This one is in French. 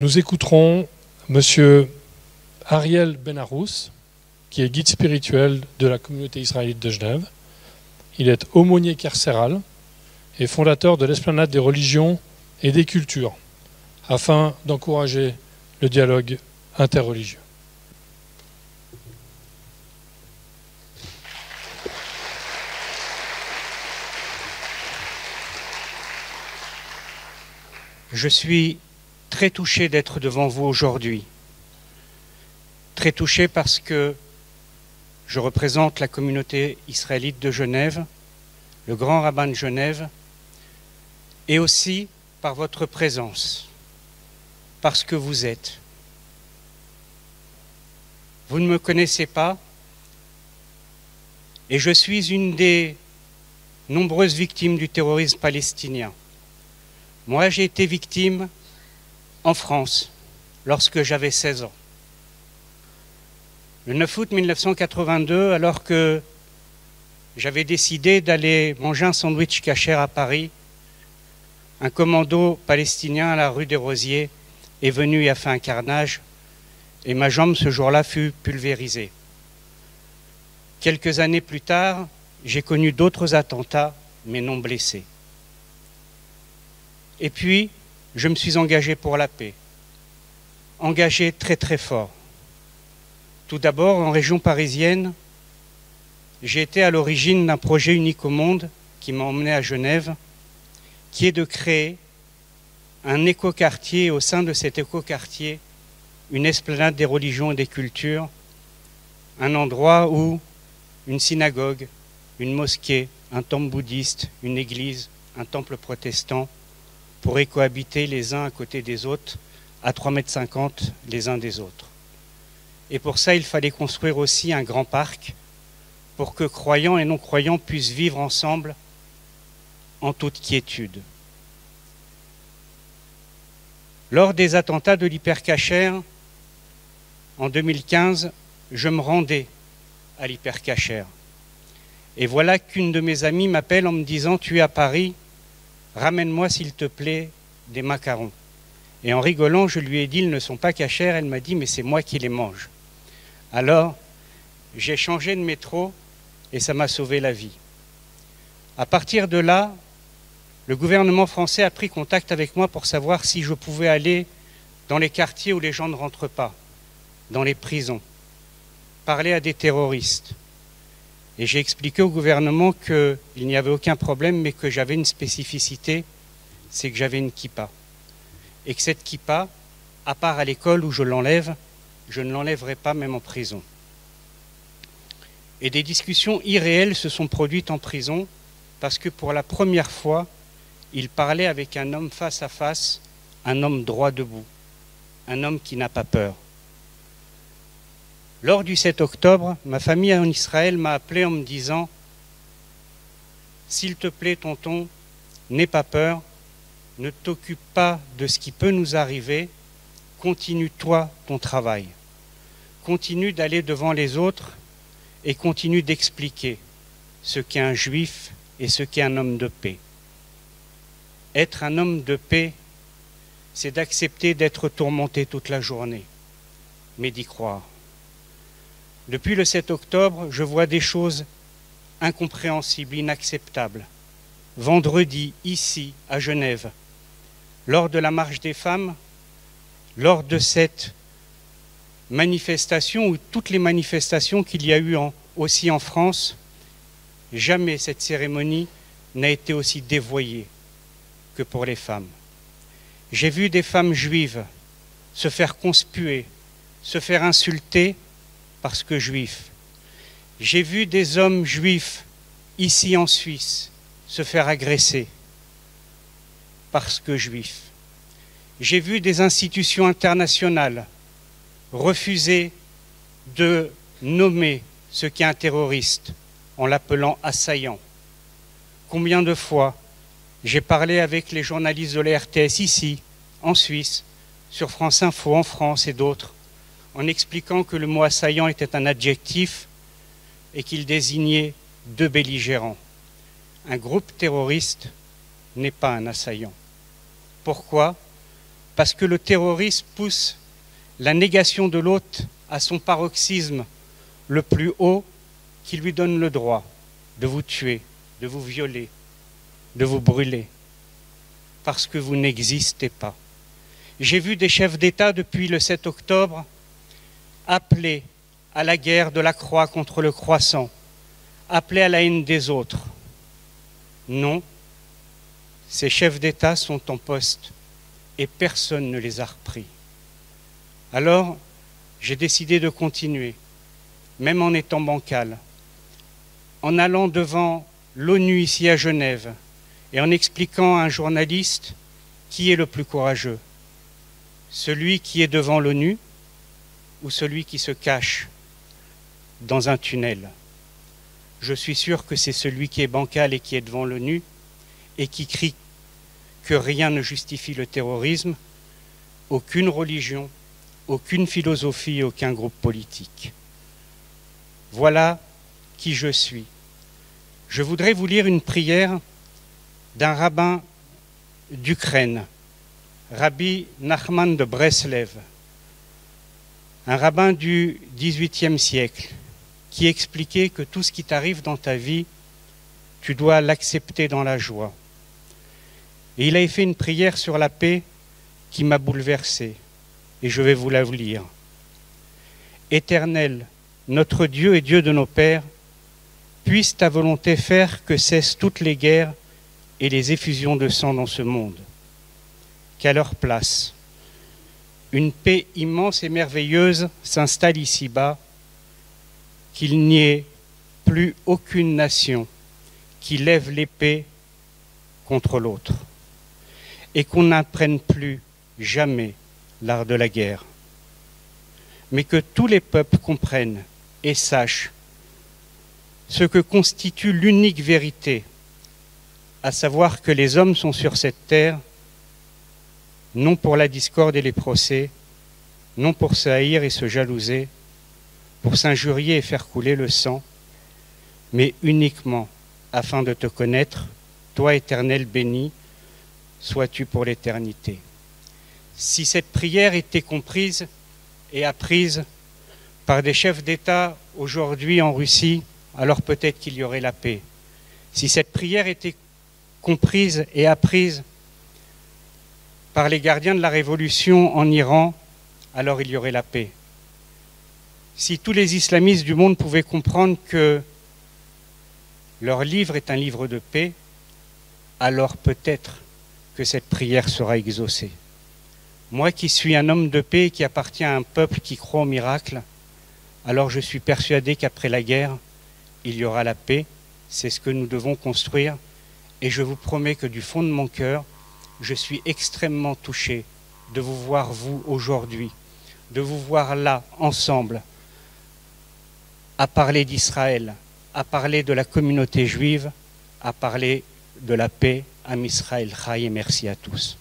Nous écouterons Monsieur Ariel Benarous, qui est guide spirituel de la communauté israélite de Genève. Il est aumônier carcéral et fondateur de l'Esplanade des religions et des cultures, afin d'encourager le dialogue interreligieux. Je suis très touché d'être devant vous aujourd'hui. Très touché parce que je représente la communauté israélite de Genève, le grand rabbin de Genève, et aussi par votre présence, parce que vous êtes. Vous ne me connaissez pas, et je suis une des nombreuses victimes du terrorisme palestinien. Moi, j'ai été victime en France, lorsque j'avais 16 ans. Le 9 août 1982, alors que j'avais décidé d'aller manger un sandwich kasher à Paris, un commando palestinien à la rue des Rosiers est venu et a fait un carnage, et ma jambe ce jour-là fut pulvérisée. Quelques années plus tard, j'ai connu d'autres attentats, mais non blessés. Et puis, je me suis engagé pour la paix, engagé très très fort. Tout d'abord, en région parisienne, j'ai été à l'origine d'un projet unique au monde qui m'a emmené à Genève, qui est de créer un écoquartier, au sein de cet écoquartier, une esplanade des religions et des cultures, un endroit où une synagogue, une mosquée, un temple bouddhiste, une église, un temple protestant pourraient cohabiter les uns à côté des autres, à 3,50 m les uns des autres. Et pour ça, il fallait construire aussi un grand parc pour que croyants et non-croyants puissent vivre ensemble en toute quiétude. Lors des attentats de l'Hyper Cacher, en 2015, je me rendais à l'Hyper Cacher. Et voilà qu'une de mes amies m'appelle en me disant « Tu es à Paris, ramène-moi s'il te plaît des macarons ». Et en rigolant, je lui ai dit « Ils ne sont pas cachers ». Elle m'a dit « Mais c'est moi qui les mange ». Alors, j'ai changé de métro et ça m'a sauvé la vie. À partir de là, le gouvernement français a pris contact avec moi pour savoir si je pouvais aller dans les quartiers où les gens ne rentrent pas, dans les prisons, parler à des terroristes. Et j'ai expliqué au gouvernement qu'il n'y avait aucun problème, mais que j'avais une spécificité, c'est que j'avais une kippa. Et que cette kippa, à part à l'école où je l'enlève, je ne l'enlèverai pas même en prison. Et des discussions irréelles se sont produites en prison, parce que pour la première fois, il parlait avec un homme face à face, un homme droit debout, un homme qui n'a pas peur. Lors du 7 octobre, ma famille en Israël m'a appelé en me disant « S'il te plaît, tonton, n'aie pas peur, ne t'occupe pas de ce qui peut nous arriver, continue-toi ton travail. Continue d'aller devant les autres et continue d'expliquer ce qu'est un juif et ce qu'est un homme de paix. Être un homme de paix, c'est d'accepter d'être tourmenté toute la journée, mais d'y croire. Depuis le 7 octobre, je vois des choses incompréhensibles, inacceptables. Vendredi, ici, à Genève, lors de la marche des femmes, lors de cette manifestation, ou toutes les manifestations qu'il y a eu aussi en France, jamais cette cérémonie n'a été aussi dévoyée que pour les femmes. J'ai vu des femmes juives se faire conspuer, se faire insulter, parce que juifs. J'ai vu des hommes juifs ici en Suisse se faire agresser parce que juifs. J'ai vu des institutions internationales refuser de nommer ce qu'est un terroriste en l'appelant assaillant. Combien de fois j'ai parlé avec les journalistes de la RTS ici, en Suisse, sur France Info en France et d'autres, en expliquant que le mot assaillant était un adjectif et qu'il désignait deux belligérants. Un groupe terroriste n'est pas un assaillant. Pourquoi ? parce que le terrorisme pousse la négation de l'autre à son paroxysme le plus haut, qui lui donne le droit de vous tuer, de vous violer, de vous brûler, parce que vous n'existez pas. J'ai vu des chefs d'État depuis le 7 octobre appeler à la guerre de la croix contre le croissant, appeler à la haine des autres. Non, ces chefs d'État sont en poste et personne ne les a repris. Alors, j'ai décidé de continuer, même en étant bancal, en allant devant l'ONU ici à Genève et en expliquant à un journaliste qui est le plus courageux, celui qui est devant l'ONU ou celui qui se cache dans un tunnel. Je suis sûr que c'est celui qui est bancal et qui est devant l'ONU et qui crie que rien ne justifie le terrorisme, aucune religion, aucune philosophie, aucun groupe politique. Voilà qui je suis. Je voudrais vous lire une prière d'un rabbin d'Ukraine, Rabbi Nachman de Breslev, un rabbin du XVIIIe siècle, qui expliquait que tout ce qui t'arrive dans ta vie, tu dois l'accepter dans la joie. Et il a fait une prière sur la paix qui m'a bouleversé, et je vais vous la lire. Éternel, notre Dieu et Dieu de nos pères, puisse ta volonté faire que cessent toutes les guerres et les effusions de sang dans ce monde. Qu'à leur place, une paix immense et merveilleuse s'installe ici-bas, qu'il n'y ait plus aucune nation qui lève l'épée contre l'autre, et qu'on n'apprenne plus jamais l'art de la guerre, mais que tous les peuples comprennent et sachent ce que constitue l'unique vérité, à savoir que les hommes sont sur cette terre, non pour la discorde et les procès, non pour se haïr et se jalouser, pour s'injurier et faire couler le sang, mais uniquement afin de te connaître, toi éternel béni, sois-tu pour l'éternité. Si cette prière était comprise et apprise par des chefs d'État aujourd'hui en Russie, alors peut-être qu'il y aurait la paix. Si cette prière était comprise et apprise par les gardiens de la révolution en Iran, alors il y aurait la paix. Si tous les islamistes du monde pouvaient comprendre que leur livre est un livre de paix, alors peut-être que cette prière sera exaucée. Moi qui suis un homme de paix et qui appartient à un peuple qui croit au miracle, alors je suis persuadé qu'après la guerre, il y aura la paix. C'est ce que nous devons construire. Et je vous promets que du fond de mon cœur, je suis extrêmement touché de vous voir, vous, aujourd'hui, de vous voir là, ensemble, à parler d'Israël, à parler de la communauté juive, à parler de la paix, Am Israël Chai, et merci à tous.